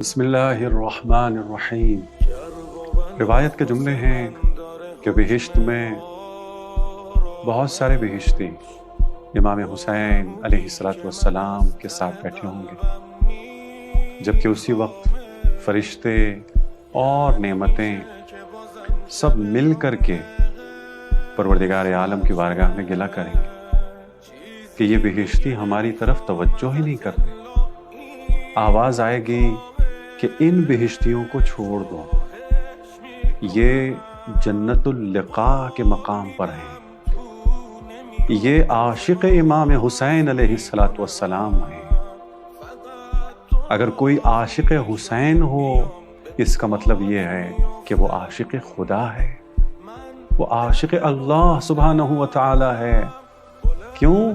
بسم اللہ الرحمن الرحیم۔ روایت کے جملے ہیں کہ بہشت میں بہت سارے بہشتی امام حسین علیہ السلام کے ساتھ بیٹھے ہوں گے، جبکہ اسی وقت فرشتے اور نعمتیں سب مل کر کے پروردگار عالم کی بارگاہ میں گلہ کریں گے کہ یہ بہشتی ہماری طرف توجہ ہی نہیں کرتے۔ آواز آئے گی کہ ان بہشتیوں کو چھوڑ دو، یہ جنت اللقاء کے مقام پر ہیں، یہ عاشق امام حسین علیہ السلام ہیں۔ اگر کوئی عاشق حسین ہو، اس کا مطلب یہ ہے کہ وہ عاشق خدا ہے، وہ عاشق اللہ سبحانہ و تعالی ہے۔ کیوں؟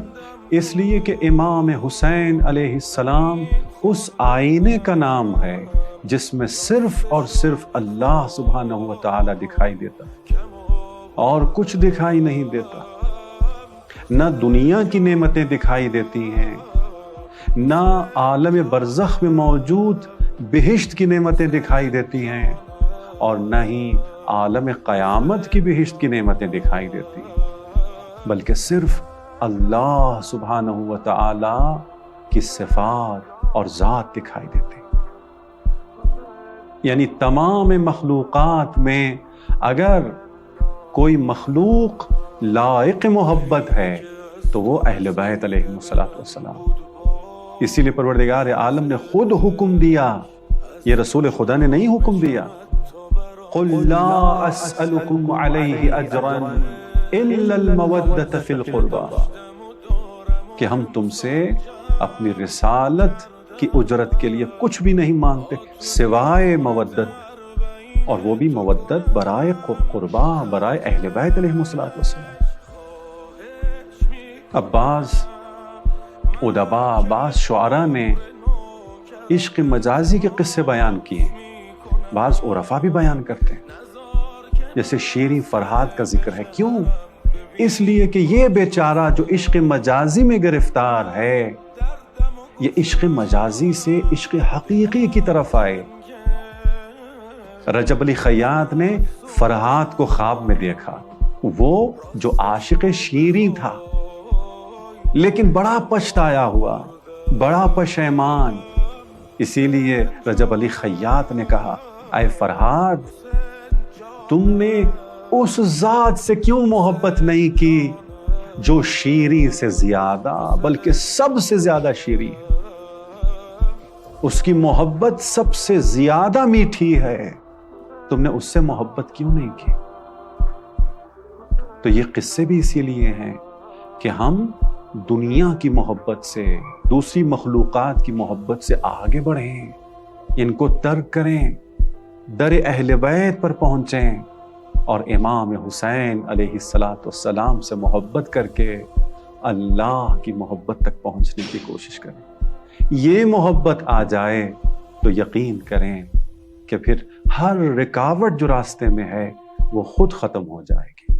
اس لیے کہ امام حسین علیہ السلام اس آئینے کا نام ہے جس میں صرف اور صرف اللہ سبحانہ و تعالی دکھائی دیتا، اور کچھ دکھائی نہیں دیتا۔ نہ دنیا کی نعمتیں دکھائی دیتی ہیں، نہ عالم برزخ میں موجود بہشت کی نعمتیں دکھائی دیتی ہیں، اور نہ ہی عالم قیامت کی بہشت کی نعمتیں دکھائی دیتی ہیں، بلکہ صرف اللہ سبحانہ و تعالی کی صفات اور ذات دکھائی دیتی۔ یعنی تمام مخلوقات میں اگر کوئی مخلوق لائق محبت ہے تو وہ اہل بیت علیہ السلام۔ اسی لیے پروردگار عالم نے خود حکم دیا، یہ رسول خدا نے نہیں حکم دیا، قل لا اسألکم علیہ اجرا الا المودۃ فی القربى، کہ ہم تم سے اپنی رسالت کی اجرت کے لیے کچھ بھی نہیں مانگتے سوائے مودت، اور وہ بھی مودت برائے قربا، برائے اہل بیت علیہ السلام۔ اب بعض ادباء، بعض شعراء نے عشق مجازی کے قصے بیان کیے، بعض عرفاء بھی بیان کرتے ہیں، جیسے شیریں فرہاد کا ذکر ہے۔ کیوں؟ اس لیے کہ یہ بیچارہ جو عشق مجازی میں گرفتار ہے، یہ عشق مجازی سے عشق حقیقی کی طرف آئے۔ رجب علی خیاط نے فرہاد کو خواب میں دیکھا، وہ جو عاشق شیریں تھا، لیکن بڑا پچھتایا ہوا، بڑا پشیمان۔ اسی لیے رجب علی خیاط نے کہا، اے فرہاد، تم نے اس ذات سے کیوں محبت نہیں کی جو شیریں سے زیادہ، بلکہ سب سے زیادہ شیریں ہے، اس کی محبت سب سے زیادہ میٹھی ہے، تم نے اس سے محبت کیوں نہیں کی؟ تو یہ قصے بھی اسی لیے ہیں کہ ہم دنیا کی محبت سے، دوسری مخلوقات کی محبت سے آگے بڑھیں، ان کو ترک کریں، در اہل بیت پر پہنچیں، اور امام حسین علیہ السلام سے محبت کر کے اللہ کی محبت تک پہنچنے کی کوشش کریں۔ یہ محبت آ جائے تو یقین کریں کہ پھر ہر رکاوٹ جو راستے میں ہے وہ خود ختم ہو جائے گی۔